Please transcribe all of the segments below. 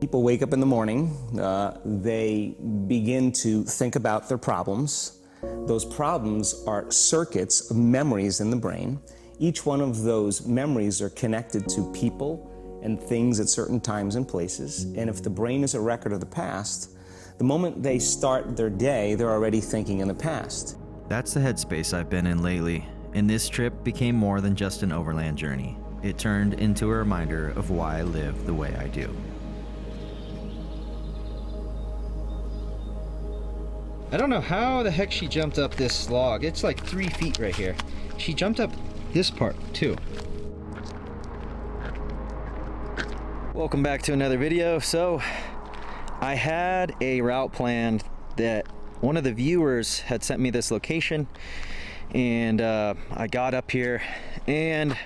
People wake up in the morning, they begin to think about their problems. Those problems are circuits of memories in the brain. Each one of those memories are connected to people and things at certain times and places. And if the brain is a record of the past, the moment they start their day, they're already thinking in the past. That's the headspace I've been in lately, and this trip became more than just an overland journey. It turned into a reminder of why I live the way I do. I don't know how the heck she jumped up this log. It's like 3 feet right here. She jumped up this part too. Welcome back to another video. So I had a route planned that one of the viewers had sent me this location, and I got up here and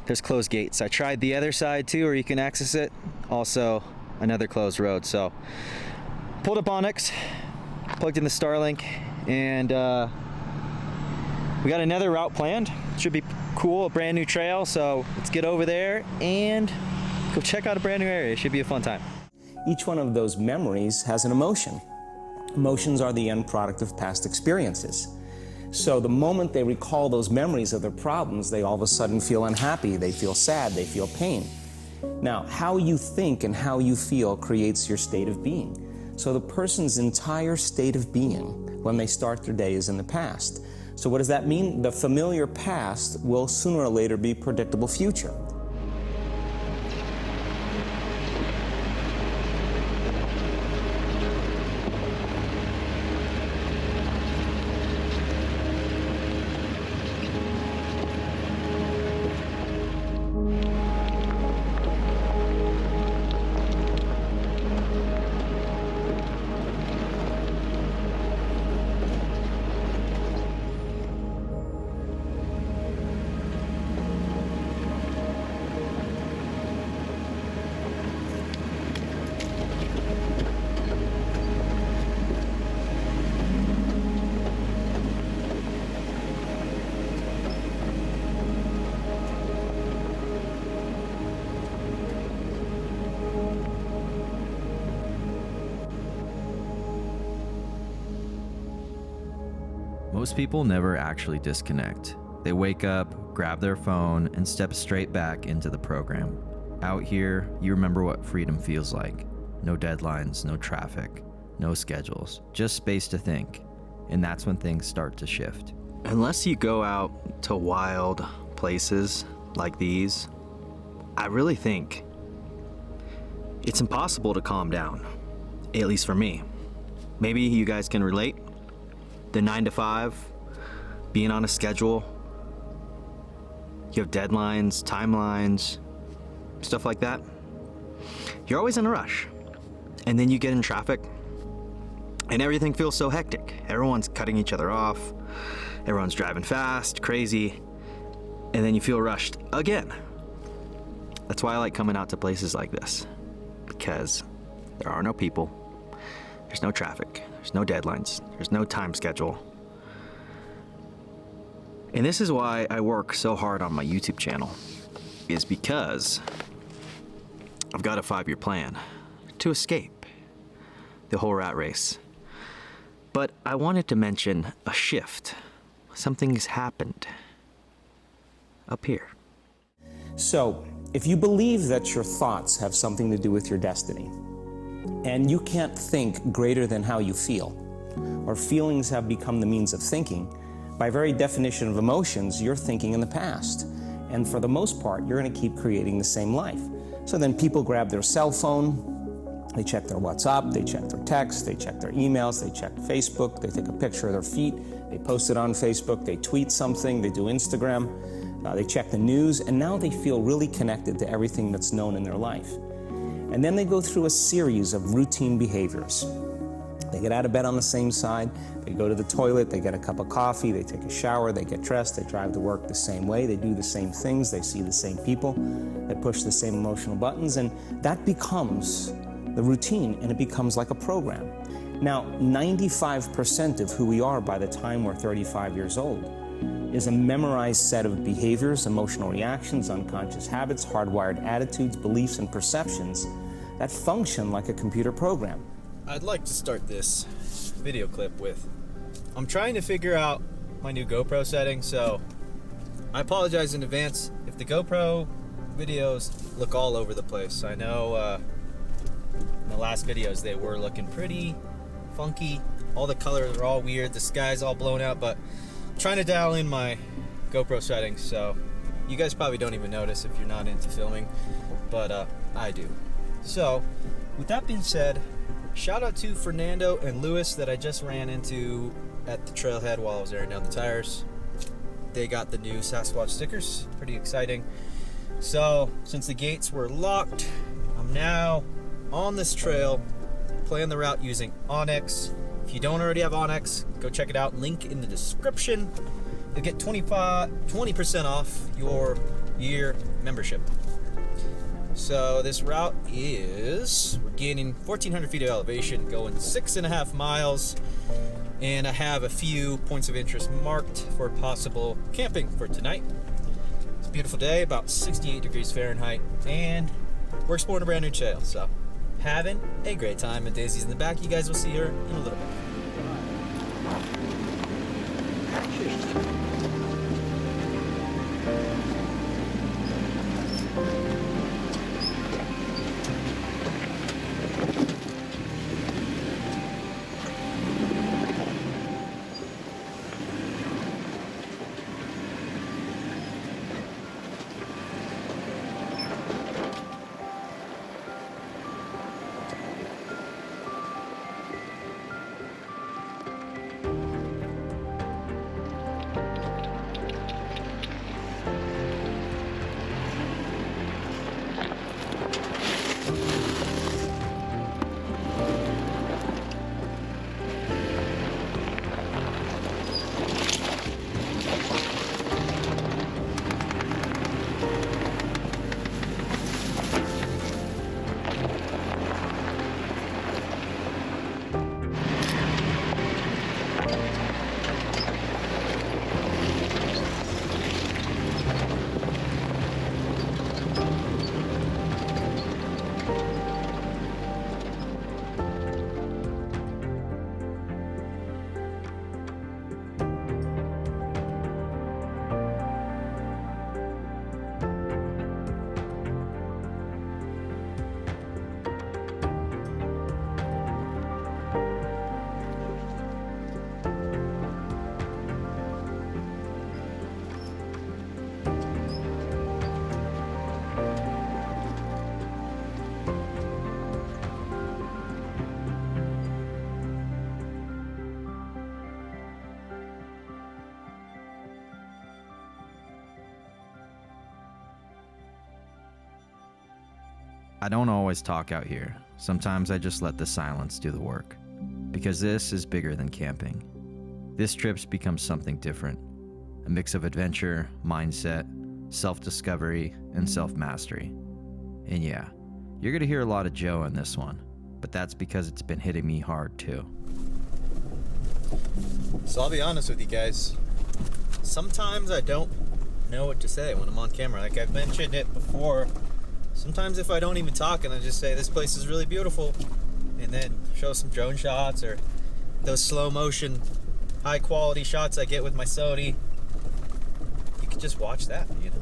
there's closed gates. I tried the other side too, where you can access it. Also another closed road. So pulled up Onyx, plugged in the Starlink, and we got another route planned. Should be cool, a brand new trail. So let's get over there and go check out a brand new area. It should be a fun time. Each one of those memories has an emotion. Emotions are the end product of past experiences. So the moment they recall those memories of their problems, they all of a sudden feel unhappy, they feel sad, they feel pain. Now, how you think and how you feel creates your state of being. So the person's entire state of being when they start their day is in the past. So what does that mean? The familiar past will sooner or later be predictable future. Most people never actually disconnect. They wake up, grab their phone, and step straight back into the program. Out here, you remember what freedom feels like. No deadlines, no traffic, no schedules, just space to think. And that's when things start to shift. Unless you go out to wild places like these, I really think it's impossible to calm down, at least for me. Maybe you guys can relate. The 9 to 5, being on a schedule, you have deadlines, timelines, stuff like that. You're always in a rush. And then you get in traffic and everything feels so hectic. Everyone's cutting each other off. Everyone's driving fast, crazy. And then you feel rushed again. That's why I like coming out to places like this, because there are no people. There's no traffic. There's no deadlines. There's no time schedule. And this is why I work so hard on my YouTube channel, is because I've got a 5-year plan to escape the whole rat race. But I wanted to mention a shift. Something's happened up here. So, if you believe that your thoughts have something to do with your destiny, and you can't think greater than how you feel, or feelings have become the means of thinking, by very definition of emotions, you're thinking in the past. And for the most part, you're going to keep creating the same life. So then people grab their cell phone, they check their WhatsApp, they check their text, they check their emails, they check Facebook, they take a picture of their feet, they post it on Facebook, they tweet something, they do Instagram, they check the news, and now they feel really connected to everything that's known in their life. And then they go through a series of routine behaviors. They get out of bed on the same side, they go to the toilet, they get a cup of coffee, they take a shower, they get dressed, they drive to work the same way, they do the same things, they see the same people, they push the same emotional buttons, and that becomes the routine, and it becomes like a program. Now, 95% of who we are by the time we're 35 years old is a memorized set of behaviors, emotional reactions, unconscious habits, hardwired attitudes, beliefs, and perceptions that function like a computer program. I'd like to start this video clip with, I'm trying to figure out my new GoPro setting, so I apologize in advance if the GoPro videos look all over the place. I know in the last videos they were looking pretty funky. All the colors are all weird, the sky's all blown out, but I'm trying to dial in my GoPro settings, so you guys probably don't even notice if you're not into filming, but I do. So, with that being said, shout out to Fernando and Lewis that I just ran into at the trailhead while I was airing down the tires. They got the new Sasquatch stickers, pretty exciting. So, since the gates were locked, I'm now on this trail, playing the route using Onyx. If you don't already have Onyx, go check it out, link in the description. You'll get 20% off your year membership. So this route is, we're gaining 1,400 feet of elevation, going 6.5 miles, and I have a few points of interest marked for possible camping for tonight. It's a beautiful day, about 68 degrees Fahrenheit, and we're exploring a brand new trail, so having a great time. And Daisy's in the back. You guys will see her in a little bit. I don't always talk out here. Sometimes I just let the silence do the work. Because this is bigger than camping. This trip's become something different. A mix of adventure, mindset, self-discovery, and self-mastery. And yeah, you're gonna hear a lot of Joe in this one, but that's because it's been hitting me hard too. So I'll be honest with you guys. Sometimes I don't know what to say when I'm on camera. Like I've mentioned it before. Sometimes if I don't even talk and I just say this place is really beautiful and then show some drone shots or those slow motion high quality shots I get with my Sony, you can just watch that, you know.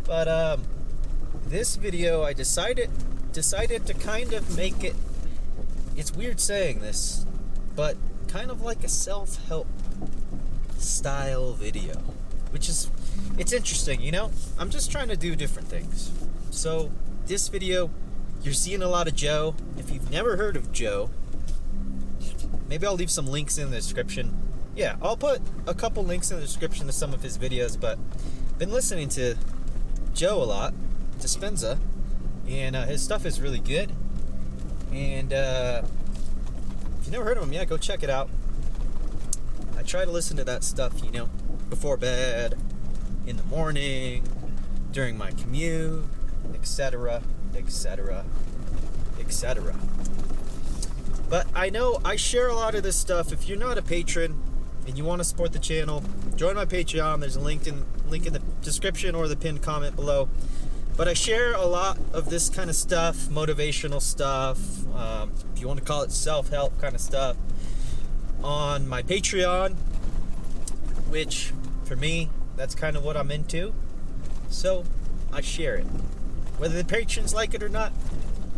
But this video I decided to kind of make it, it's weird saying this, but kind of like a self-help style video, which is, it's interesting, you know. I'm just trying to do different things. So this video, you're seeing a lot of Joe. If you've never heard of Joe, maybe I'll leave some links in the description. Yeah, I'll put a couple links in the description to some of his videos, but I've been listening to Joe a lot, Dispenza, and his stuff is really good. And if you've never heard of him, yeah, go check it out. I try to listen to that stuff, you know, before bed, in the morning, during my commute, etc., etc., etc. But I know I share a lot of this stuff. If you're not a patron and you want to support the channel, join my Patreon. There's a link in the description or the pinned comment below. But I share a lot of this kind of stuff, motivational stuff, if you want to call it self-help kind of stuff, on my Patreon, which for me, that's kind of what I'm into. So I share it. Whether the patrons like it or not,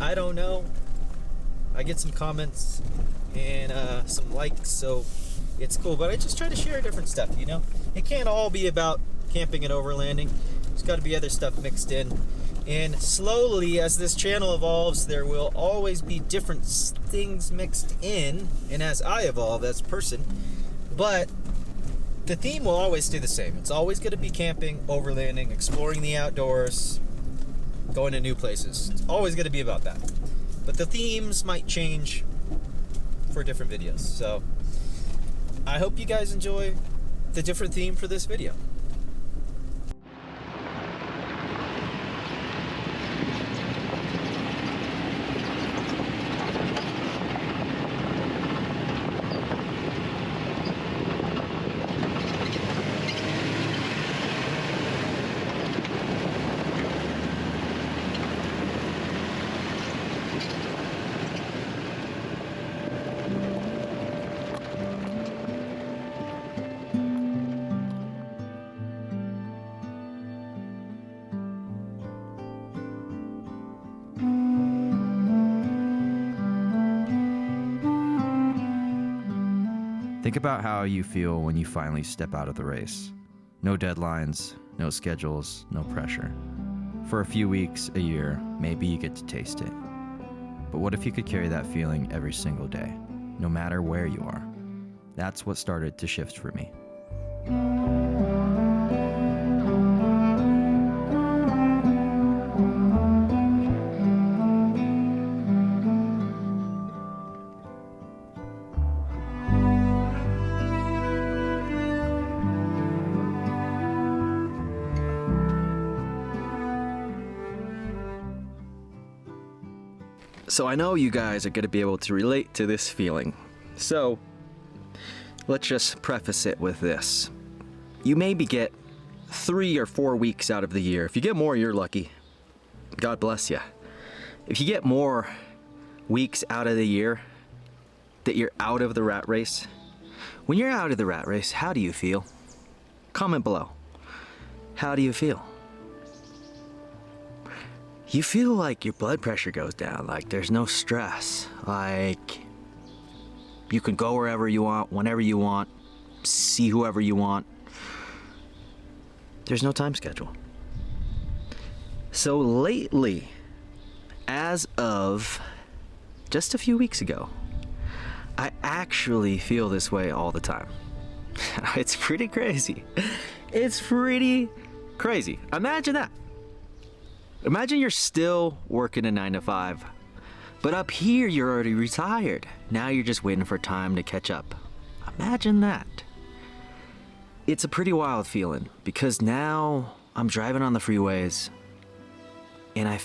I don't know. I get some comments and some likes, so it's cool. But I just try to share different stuff, you know? It can't all be about camping and overlanding. There's got to be other stuff mixed in. And slowly, as this channel evolves, there will always be different things mixed in. And as I evolve as a person, but the theme will always stay the same. It's always going to be camping, overlanding, exploring the outdoors, going to new places. It's always going to be about that. But the themes might change for different videos. So I hope you guys enjoy the different theme for this video. Think about how you feel when you finally step out of the race. No deadlines, no schedules, no pressure. For a few weeks, a year, maybe you get to taste it. But what if you could carry that feeling every single day, no matter where you are? That's what started to shift for me. So I know you guys are going to be able to relate to this feeling. So let's just preface it with this. You maybe get 3 or 4 weeks out of the year. If you get more, you're lucky. God bless you. If you get more weeks out of the year that you're out of the rat race, when you're out of the rat race, how do you feel? Comment below. How do you feel? You feel like your blood pressure goes down, like there's no stress, like you can go wherever you want, whenever you want, see whoever you want. There's no time schedule. So lately, as of just a few weeks ago, I actually feel this way all the time. It's pretty crazy. It's pretty crazy. Imagine that. Imagine you're still working a 9 to 5, but up here you're already retired. Now you're just waiting for time to catch up. Imagine that. It's a pretty wild feeling because now I'm driving on the freeways and I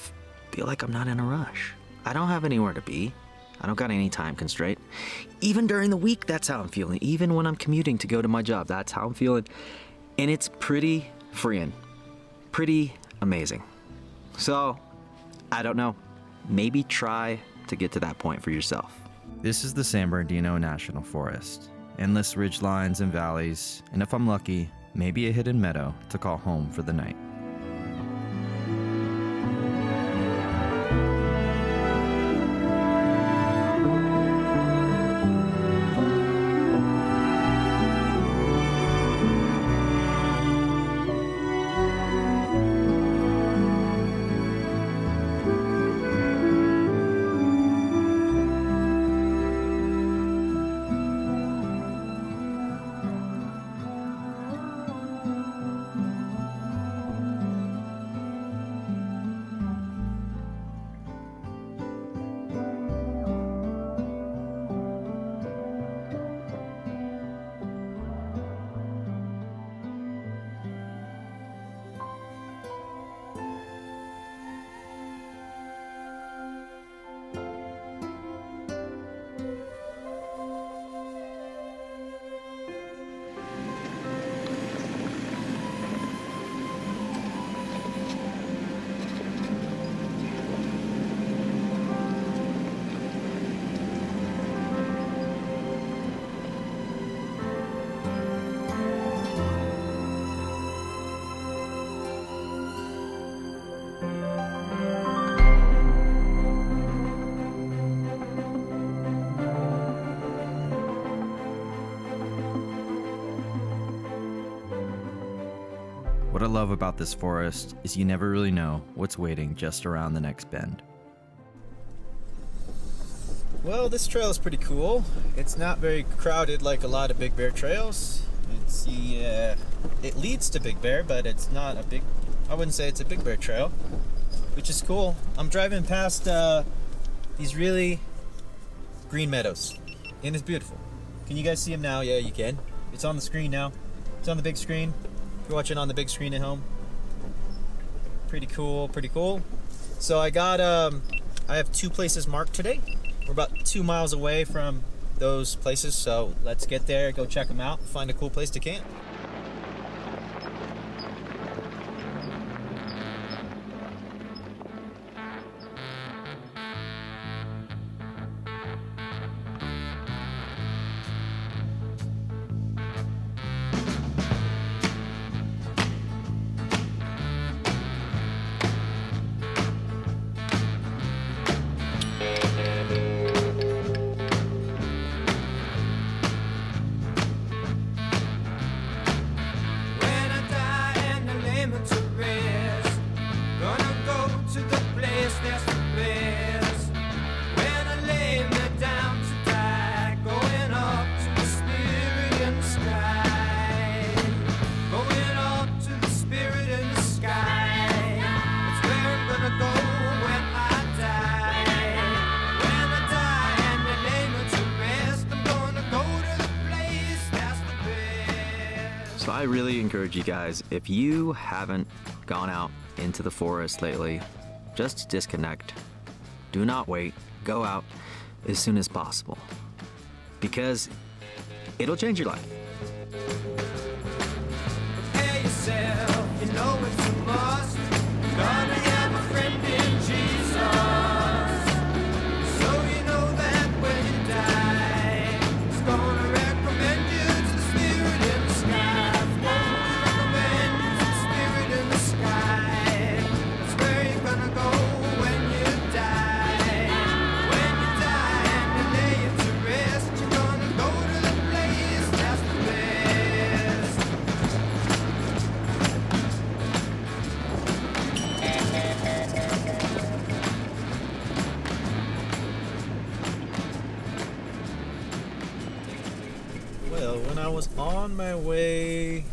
feel like I'm not in a rush. I don't have anywhere to be. I don't got any time constraint. Even during the week, that's how I'm feeling. Even when I'm commuting to go to my job, that's how I'm feeling. And it's pretty freeing, pretty amazing. So, I don't know. Maybe try to get to that point for yourself. This is the San Bernardino National Forest. Endless ridgelines and valleys, and if I'm lucky, maybe a hidden meadow to call home for the night. What I love about this forest is you never really know what's waiting just around the next bend. Well, this trail is pretty cool. It's not very crowded like a lot of Big Bear trails. It leads to Big Bear, but it's not a big, I wouldn't say it's a Big Bear trail, which is cool. I'm driving past these really green meadows, and it's beautiful. Can you guys see them now? Yeah, you can. It's on the screen now. It's on the big screen. If you're watching on the big screen at home. Pretty cool, pretty cool. So I have 2 places marked today. We're about 2 miles away from those places, so let's get there, go check them out, find a cool place to camp. So I really encourage you guys, if you haven't gone out into the forest lately, just disconnect. Do not wait. Go out as soon as possible, because it'll change your life. Prepare yourself, you know it's a must. Gonna have a friend in Jesus. So you know that when you die, it's gonna recommend you to the spirit in the sky. It's gonna recommend you to the spirit in the sky. That's where you're gonna go when you die. When you die and you lay it to rest, you're gonna go to the place that's the best. Well, when I was on my way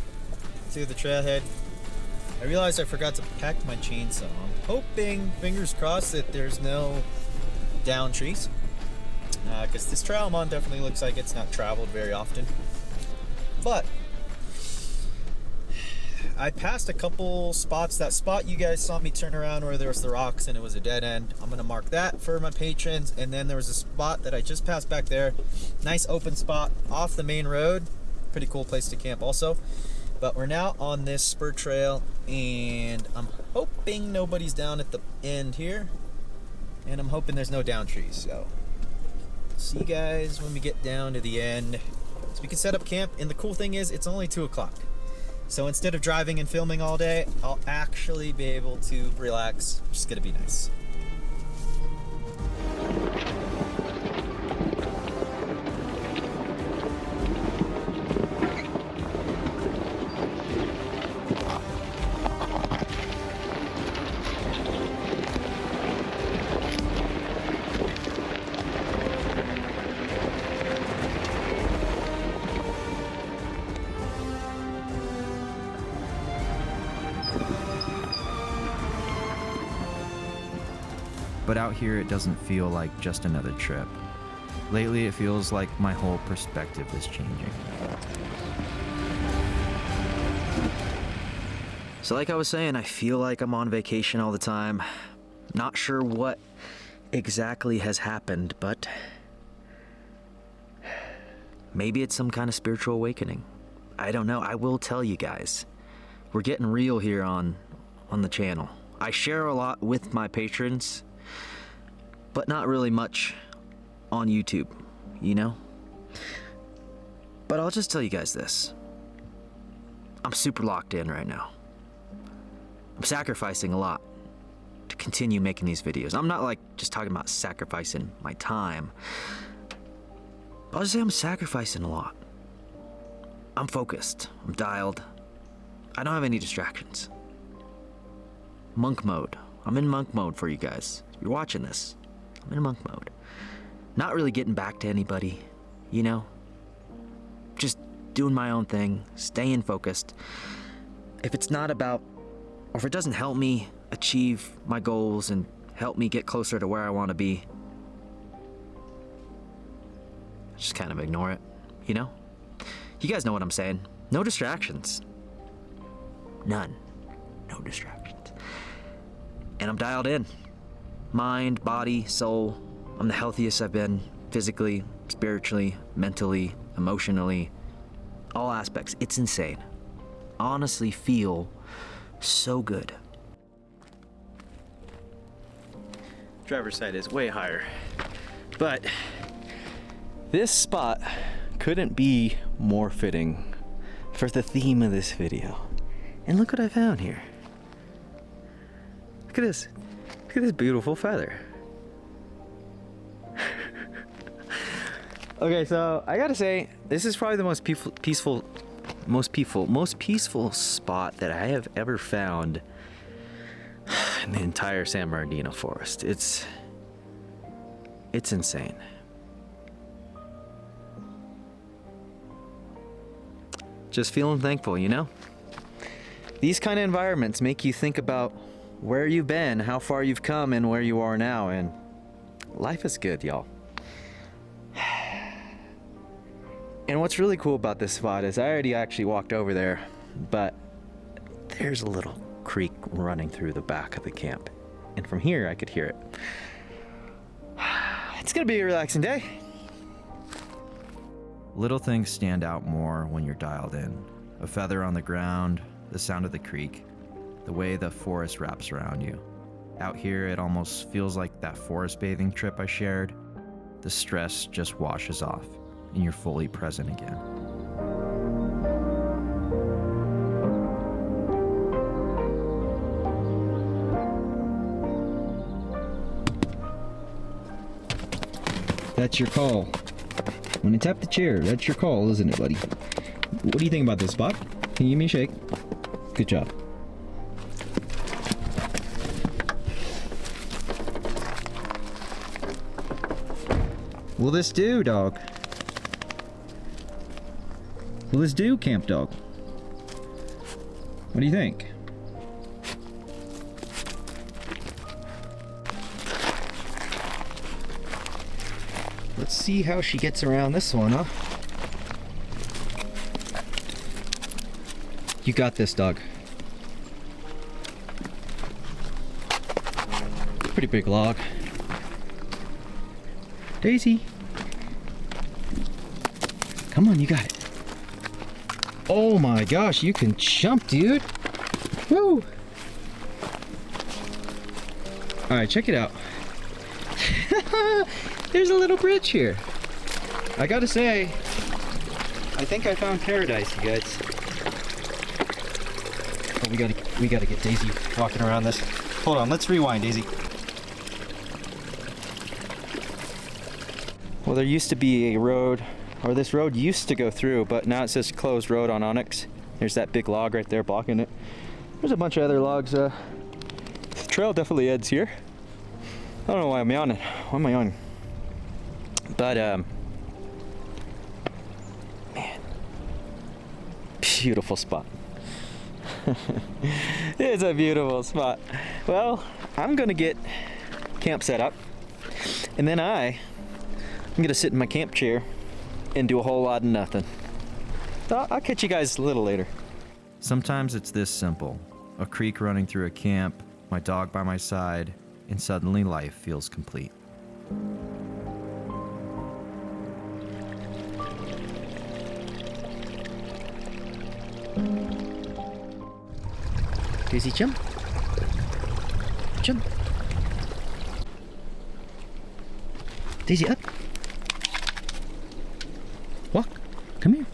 to the trailhead, I realized I forgot to pack my chainsaw. I'm hoping, fingers crossed, that there's no down trees, because this trail I'm on definitely looks like it's not traveled very often. But I passed a couple spots. That spot you guys saw me turn around where there was the rocks and it was a dead end, I'm gonna mark that for my patrons. And then there was a spot that I just passed back there, nice open spot off the main road, pretty cool place to camp also. But we're now on this spur trail, and I'm hoping nobody's down at the end here, and I'm hoping there's no down trees. So see you guys when we get down to the end, so we can set up camp. And the cool thing is it's only 2 o'clock. So instead of driving and filming all day, I'll actually be able to relax, which is gonna be nice. But out here, it doesn't feel like just another trip. Lately, it feels like my whole perspective is changing. So like I was saying, I feel like I'm on vacation all the time. Not sure what exactly has happened, but maybe it's some kind of spiritual awakening. I don't know. I will tell you guys. We're getting real here on the channel. I share a lot with my patrons, but not really much on YouTube, you know? But I'll just tell you guys this. I'm super locked in right now. I'm sacrificing a lot to continue making these videos. I'm not like just talking about sacrificing my time. I'll just say I'm sacrificing a lot. I'm focused, I'm dialed. I don't have any distractions. Monk mode. I'm in monk mode for you guys. You're watching this. I'm in monk mode. Not really getting back to anybody, you know? Just doing my own thing, staying focused. If it's not about, or if it doesn't help me achieve my goals and help me get closer to where I want to be, just kind of ignore it, you know? You guys know what I'm saying. No distractions. None. No distractions. And I'm dialed in. Mind, body, soul. I'm the healthiest I've been physically, spiritually, mentally, emotionally, all aspects. It's insane. Honestly feel so good. Driver's side is way higher, but this spot couldn't be more fitting for the theme of this video. And look what I found here. Look at this. Look at this beautiful feather. Okay, so I gotta say, this is probably the most peaceful spot that I have ever found in the entire San Bernardino Forest. It's insane. Just feeling thankful, you know? These kind of environments make you think about where you've been, how far you've come, and where you are now, and life is good, y'all. And what's really cool about this spot is I already actually walked over there, but there's a little creek running through the back of the camp. And from here, I could hear it. It's gonna be a relaxing day. Little things stand out more when you're dialed in. A feather on the ground, the sound of the creek, the way the forest wraps around you. Out here, it almost feels like that forest bathing trip I shared. The stress just washes off, and you're fully present again. That's your call. When you tap the chair, that's your call, isn't it, buddy? What do you think about this spot? Can you give me a shake? Good job. Will this do, dog? Will this do, camp dog? What do you think? Let's see how she gets around this one, huh? You got this, dog. Pretty big log. Daisy. Come on, you got it. Oh my gosh, you can jump, dude. Woo! Alright, check it out. There's a little bridge here. I gotta say, I think I found paradise, you guys. Oh, we gotta get Daisy walking around this. Hold on, let's rewind, Daisy. Well, there used to be a road, or this road used to go through, but now it says closed road on Onyx. There's that big log right there blocking it. There's a bunch of other logs. The trail definitely ends here. I don't know why I'm yawning. Why am I yawning? But, man, beautiful spot. It's a beautiful spot. Well, I'm gonna get camp set up, and then I'm gonna sit in my camp chair and do a whole lot of nothing. I'll catch you guys a little later. Sometimes it's this simple. A creek running through a camp, my dog by my side, and suddenly life feels complete. Daisy, jump. Jump. Daisy, up. Walk. Come here.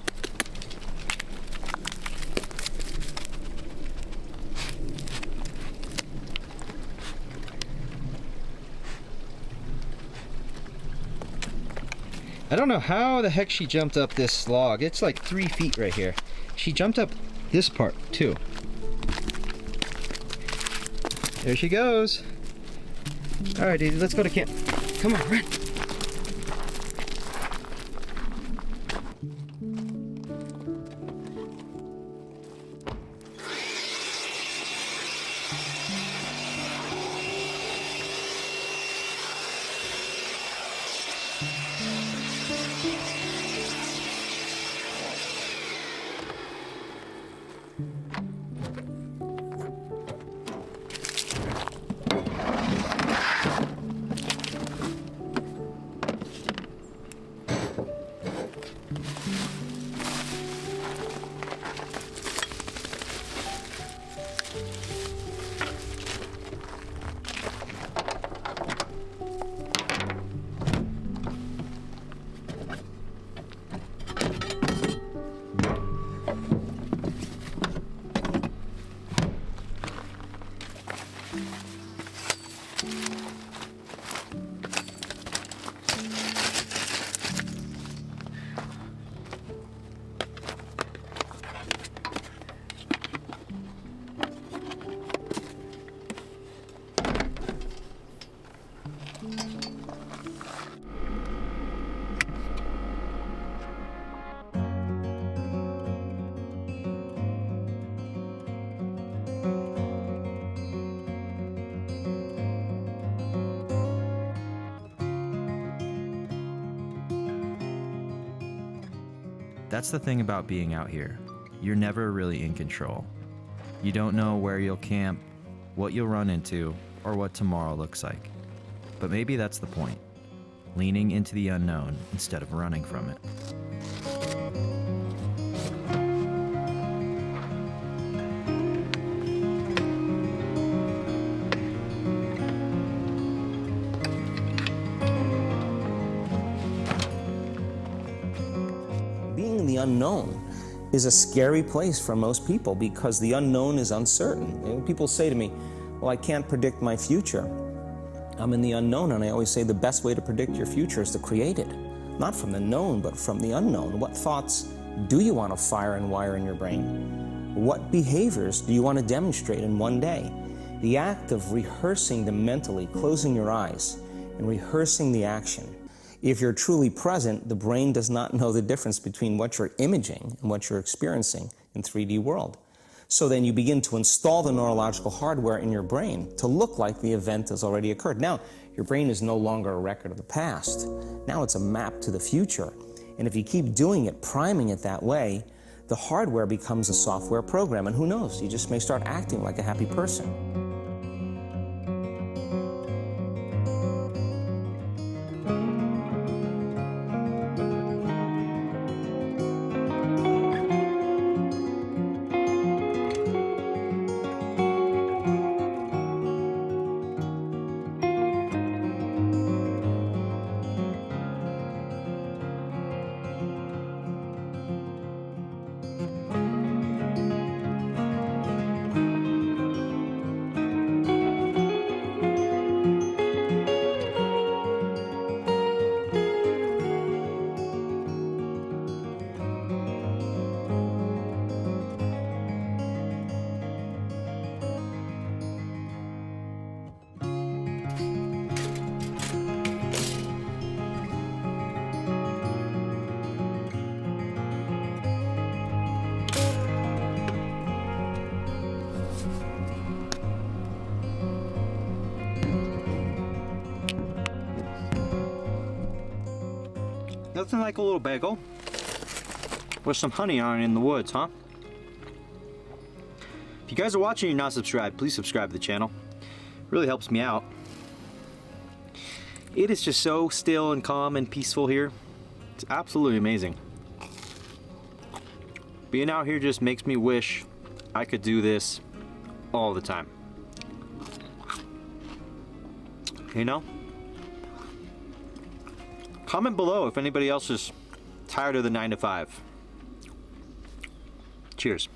I don't know how the heck she jumped up this log. It's like 3 feet right here. She jumped up this part too. There she goes. All right, dude, let's go to camp. Come on, run. That's the thing about being out here. You're never really in control. You don't know where you'll camp, what you'll run into, or what tomorrow looks like. But maybe that's the point. Leaning into the unknown instead of running from it. The unknown is a scary place for most people because the unknown is uncertain. And people say to me, well, I can't predict my future. I'm in the unknown, and I always say the best way to predict your future is to create it. Not from the known, but from the unknown. What thoughts do you want to fire and wire in your brain? What behaviors do you want to demonstrate in one day? The act of rehearsing them mentally, closing your eyes, and rehearsing the action. If you're truly present, the brain does not know the difference between what you're imaging and what you're experiencing in 3D world. So then you begin to install the neurological hardware in your brain to look like the event has already occurred. Now, your brain is no longer a record of the past. Now it's a map to the future. And if you keep doing it, priming it that way, the hardware becomes a software program. And who knows, you just may start acting like a happy person. Nothing like a little bagel with some honey on it in the woods, huh? If you guys are watching and you're not subscribed, please subscribe to the channel. It really helps me out. It is just so still and calm and peaceful here. It's absolutely amazing. Being out here just makes me wish I could do this all the time. You know? Comment below if anybody else is tired of the 9 to 5. Cheers.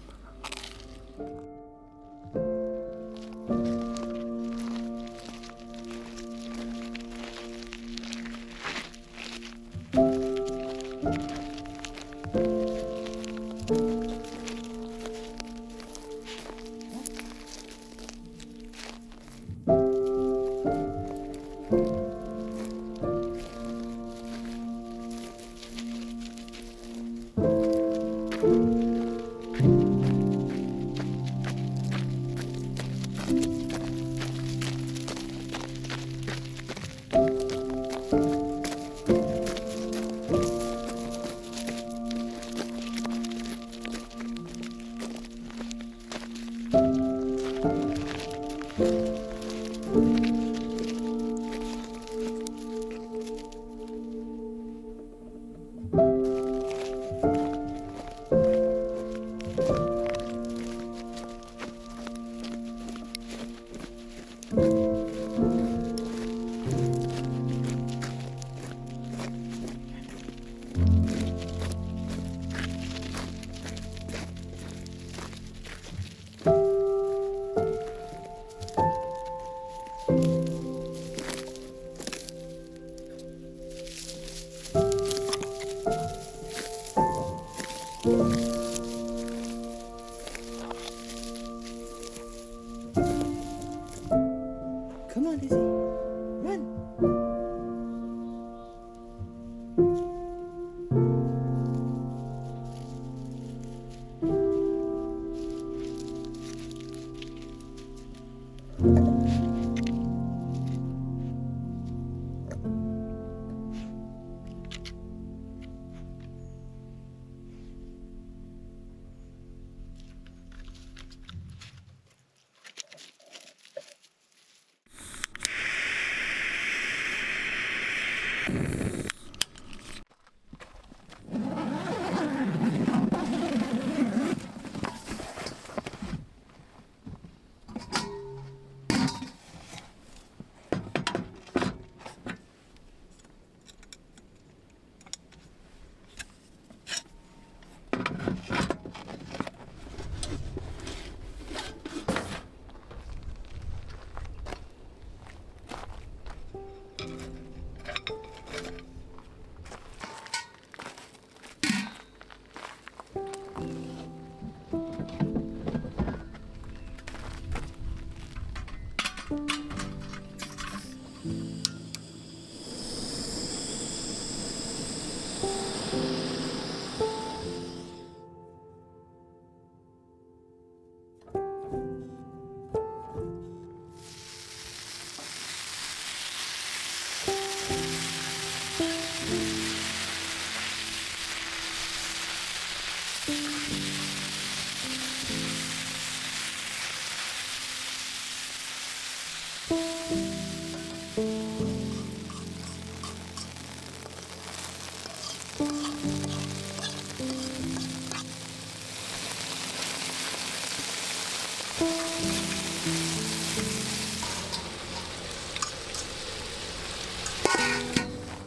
Come on, Dizzy. Run.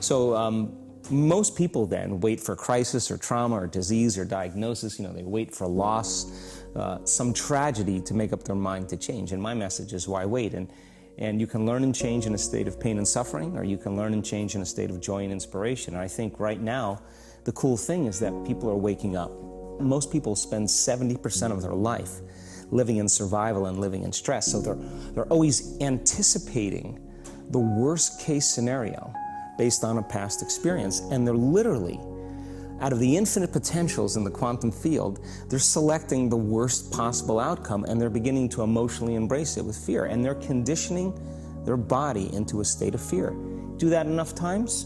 So most people then wait for crisis or trauma or disease or diagnosis. You know, they wait for loss, some tragedy to make up their mind to change. And my message is, why wait? And you can learn and change in a state of pain and suffering, or you can learn and change in a state of joy and inspiration. And I think right now, the cool thing is that people are waking up. Most people spend 70% of their life living in survival and living in stress. So they're always anticipating the worst case scenario based on a past experience. And they're literally, out of the infinite potentials in the quantum field, they're selecting the worst possible outcome, and they're beginning to emotionally embrace it with fear. And they're conditioning their body into a state of fear. Do that enough times,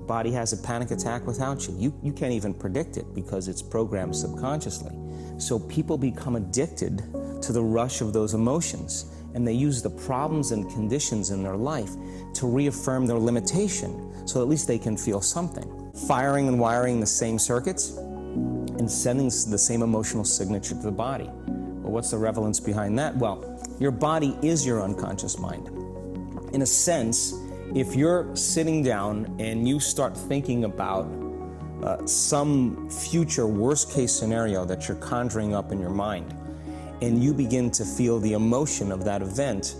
body has a panic attack without you. You can't even predict it because it's programmed subconsciously. So people become addicted to the rush of those emotions, and they use the problems and conditions in their life to reaffirm their limitation, so at least they can feel something. Firing and wiring the same circuits and sending the same emotional signature to the body. Well, what's the relevance behind that? Well, your body is your unconscious mind. In a sense, if you're sitting down and you start thinking about some future worst case scenario that you're conjuring up in your mind, and you begin to feel the emotion of that event,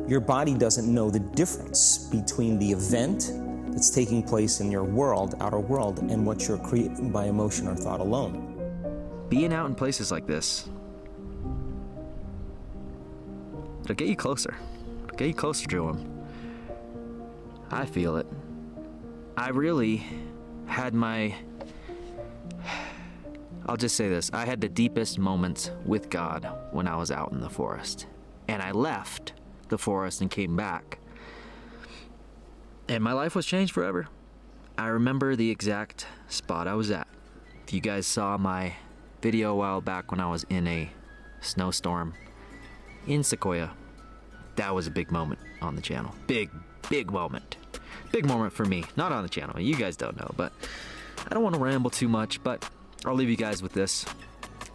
your body doesn't know the difference between the event that's taking place in your world, outer world, and what you're creating by emotion or thought alone. Being out in places like this, it'll get you closer. It'll get you closer to him. I feel it. I really had my I'll just say this. I had the deepest moments with God when I was out in the forest. And I left the forest and came back. And my life was changed forever. I remember the exact spot I was at. If you guys saw my video a while back when I was in a snowstorm in Sequoia, that was a big moment on the channel. Big moment. Big moment for me, not on the channel. You guys don't know, but I don't want to ramble too much, but I'll leave you guys with this.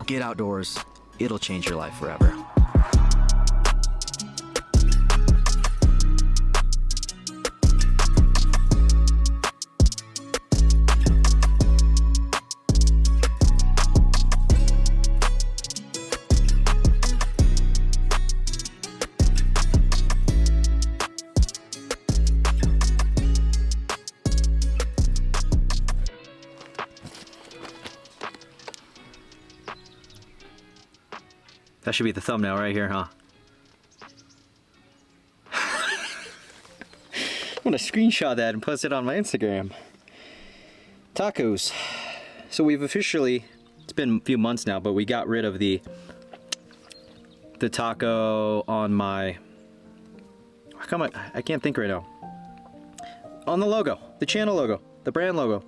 Get outdoors. It'll change your life forever. That should be the thumbnail right here, huh? I'm gonna screenshot that and post it on my Instagram. Tacos. So we've officially, it's been a few months now, but we got rid of the taco on my, how come I can't think right now. On the logo, the channel logo, the brand logo.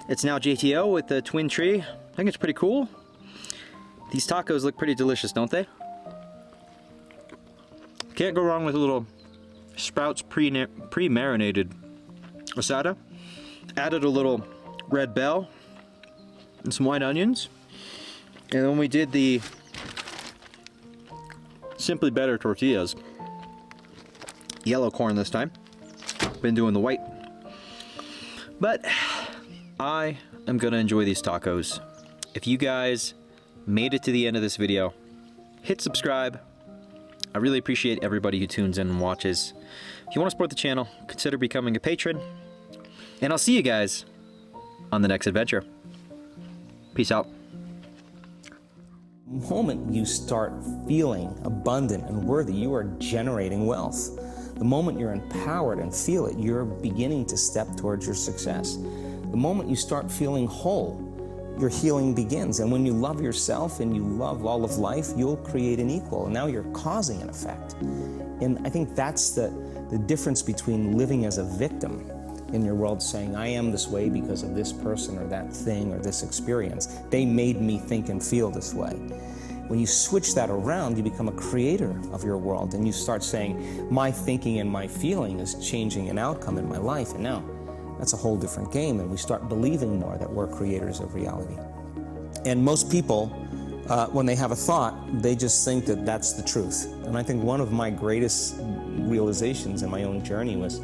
It's now JTO with the twin tree. I think it's pretty cool. These tacos look pretty delicious, don't they? Can't go wrong with a little Sprouts pre-marinated asada. Added a little red bell and some white onions. And then we did the Simply Better tortillas. Yellow corn this time. Been doing the white. But I am gonna enjoy these tacos. If you guys made it to the end of this video, hit subscribe. I really appreciate everybody who tunes in and watches. If you want to support the channel, consider becoming a patron. And I'll see you guys on the next adventure. Peace out. The moment you start feeling abundant and worthy, you are generating wealth. The moment you're empowered and feel it, you're beginning to step towards your success. The moment you start feeling whole, your healing begins. And when you love yourself and you love all of life, you'll create an equal. And now you're causing an effect. And I think that's the difference between living as a victim in your world, saying, I am this way because of this person or that thing or this experience. They made me think and feel this way. When you switch that around, you become a creator of your world, and you start saying, my thinking and my feeling is changing an outcome in my life. And now that's a whole different game, and we start believing more that we're creators of reality. And most people, when they have a thought, they just think that that's the truth. And I think one of my greatest realizations in my own journey was,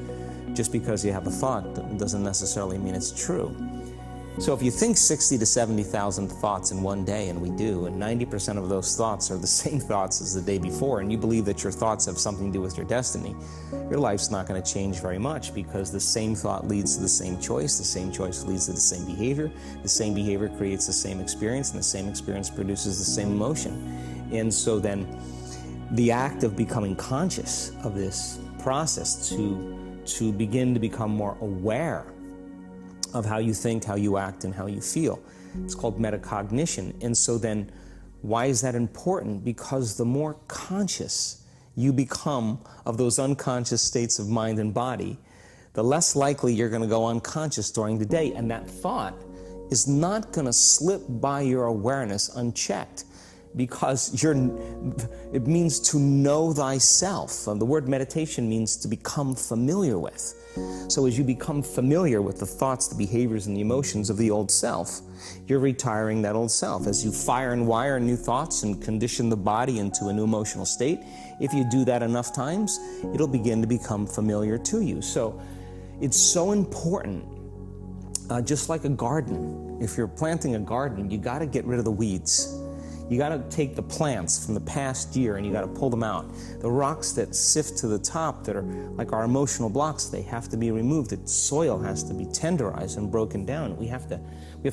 just because you have a thought doesn't necessarily mean it's true. So if you think 60 to 70,000 thoughts in one day, and we do, and 90% of those thoughts are the same thoughts as the day before, and you believe that your thoughts have something to do with your destiny, your life's not going to change very much, because the same thought leads to the same choice leads to the same behavior creates the same experience, and the same experience produces the same emotion. And so then the act of becoming conscious of this process to begin to become more aware of how you think, how you act, and how you feel. It's called metacognition. And so then, why is that important? Because the more conscious you become of those unconscious states of mind and body, the less likely you're going to go unconscious during the day. And that thought is not going to slip by your awareness unchecked, because it means to know thyself. The word meditation means to become familiar with. So as you become familiar with the thoughts, the behaviors, and the emotions of the old self, you're retiring that old self. As you fire and wire new thoughts and condition the body into a new emotional state, if you do that enough times, it'll begin to become familiar to you. So it's so important, just like a garden. If you're planting a garden, you got to get rid of the weeds. You got to take the plants from the past year and you got to pull them out. The rocks that sift to the top that are like our emotional blocks, they have to be removed. The soil has to be tenderized and broken down. We have to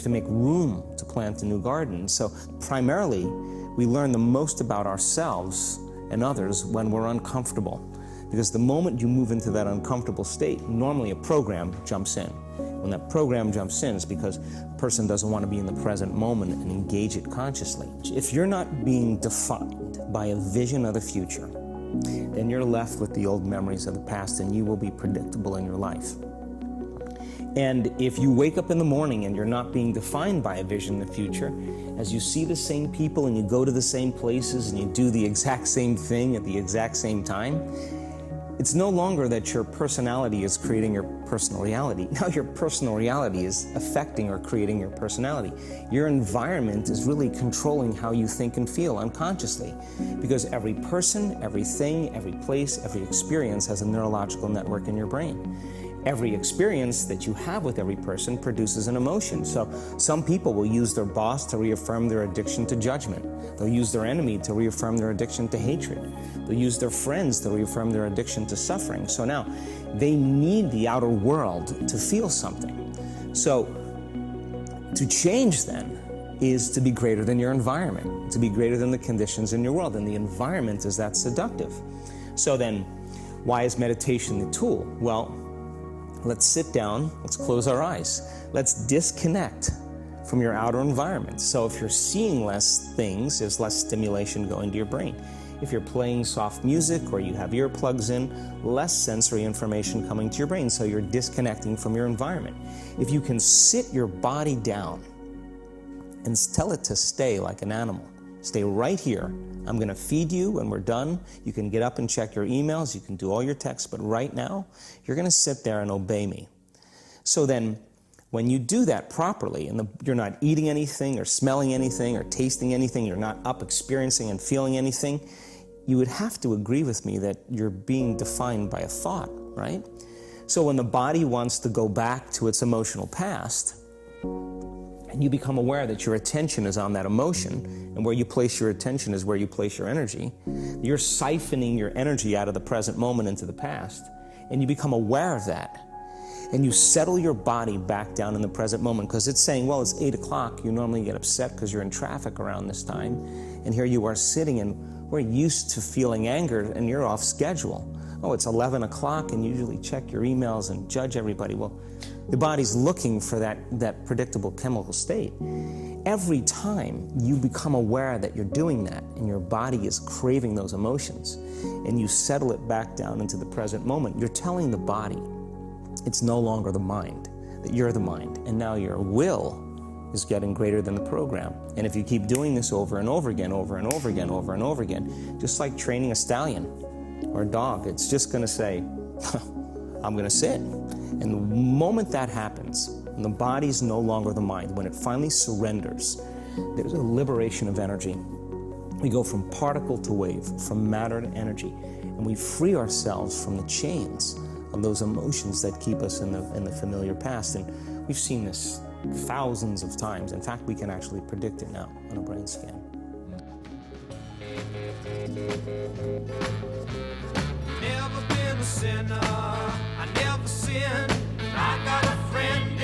make room to plant a new garden. So primarily, we learn the most about ourselves and others when we're uncomfortable. Because the moment you move into that uncomfortable state, normally a program jumps in. When that program jumps in, it's because a person doesn't want to be in the present moment and engage it consciously. If you're not being defined by a vision of the future, then you're left with the old memories of the past, and you will be predictable in your life. And if you wake up in the morning and you're not being defined by a vision of the future, as you see the same people and you go to the same places and you do the exact same thing at the exact same time, it's no longer that your personality is creating your personal reality. Now your personal reality is affecting or creating your personality. Your environment is really controlling how you think and feel unconsciously, because every person, everything, every place, every experience has a neurological network in your brain. Every experience that you have with every person produces an emotion. So some people will use their boss to reaffirm their addiction to judgment. They'll use their enemy to reaffirm their addiction to hatred. They'll use their friends to reaffirm their addiction to suffering. So now they need the outer world to feel something. So to change then is to be greater than your environment, to be greater than the conditions in your world. And the environment is that seductive. So then why is meditation the tool? Well, let's sit down, let's close our eyes. Let's disconnect from your outer environment. So if you're seeing less things, there's less stimulation going to your brain. If you're playing soft music or you have earplugs in, less sensory information coming to your brain, so you're disconnecting from your environment. If you can sit your body down and tell it to stay like an animal, stay right here. I'm going to feed you when we're done. You can get up and check your emails. You can do all your texts. But right now, you're going to sit there and obey me. So then, when you do that properly, and you're not eating anything or smelling anything or tasting anything, you're not up experiencing and feeling anything, you would have to agree with me that you're being defined by a thought, right? So when the body wants to go back to its emotional past, and you become aware that your attention is on that emotion, and where you place your attention is where you place your energy, you're siphoning your energy out of the present moment into the past, and you become aware of that. And you settle your body back down in the present moment, because it's saying, well, it's 8 o'clock. You normally get upset because you're in traffic around this time, and here you are sitting, and we're used to feeling angered, and you're off schedule. Oh, it's 11 o'clock, and you usually check your emails and judge everybody. Well, the body's looking for that predictable chemical state. Every time you become aware that you're doing that and your body is craving those emotions and you settle it back down into the present moment, you're telling the body it's no longer the mind, that you're the mind, and now your will is getting greater than the program. And if you keep doing this over and over again, over and over again, over and over again, just like training a stallion or a dog, it's just going to say, I'm going to sit. And the moment that happens, and the body's no longer the mind, when it finally surrenders, there's a liberation of energy. We go from particle to wave, from matter to energy, and we free ourselves from the chains of those emotions that keep us in the familiar past. And we've seen this thousands of times. In fact, we can actually predict it now on a brain scan. Never been a sinner, I never sinned. I got a friend